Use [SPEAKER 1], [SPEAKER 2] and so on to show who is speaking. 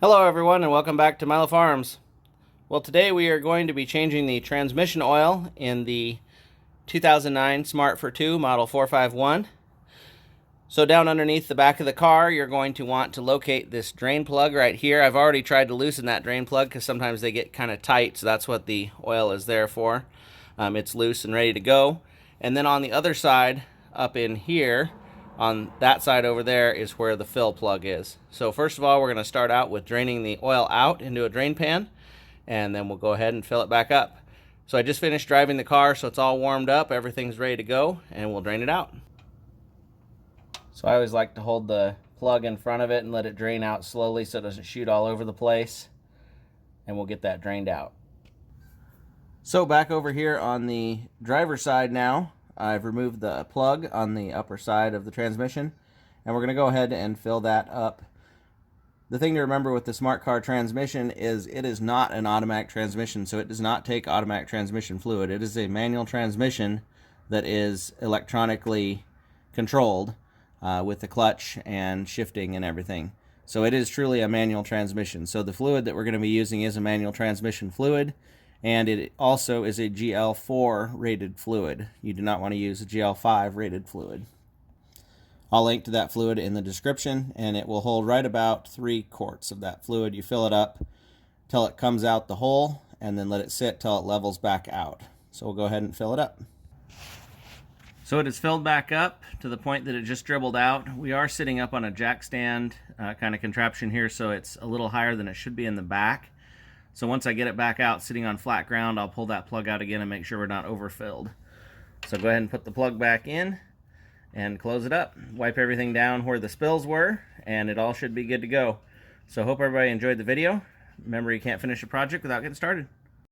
[SPEAKER 1] Hello everyone and welcome back to Milo Farms. Well, today we are going to be changing the transmission oil in the 2009 Smart Fortwo model 451. So down underneath the back of the car you're going to want to locate this drain plug right here. I've already tried to loosen that drain plug because sometimes they get kind of tight, so that's what the oil is there for. It's loose and ready to go. And then on the other side, up in here, on that side over there is where the fill plug is. So first of all, we're going to start out with draining the oil out into a drain pan, and then we'll go ahead and fill it back up. So I just finished driving the car, so it's all warmed up, everything's ready to go, and we'll drain it out. So I always like to hold the plug in front of it and let it drain out slowly so it doesn't shoot all over the place, and we'll get that drained out. So back over here on the driver's side now, I've removed the plug on the upper side of the transmission, and we're going to go ahead and fill that up. The thing to remember with the Smart Car transmission is it is not an automatic transmission, so it does not take automatic transmission fluid. It is a manual transmission that is electronically controlled with the clutch and shifting and everything. So it is truly a manual transmission. So the fluid that we're going to be using is a manual transmission fluid, and it also is a GL4 rated fluid. You do not want to use a GL5 rated fluid. I'll link to that fluid in the description, and it will hold right about 3 quarts of that fluid. You fill it up till it comes out the hole, and then let it sit till it levels back out. So we'll go ahead and fill it up. So it is filled back up to the point that it just dribbled out. We are sitting up on a jack stand kind of contraption here, so it's a little higher than it should be in the back. So once I get it back out sitting on flat ground, I'll pull that plug out again and make sure we're not overfilled. So go ahead and put the plug back in and close it up. Wipe everything down where the spills were, and it all should be good to go. So hope everybody enjoyed the video. Remember, you can't finish a project without getting started.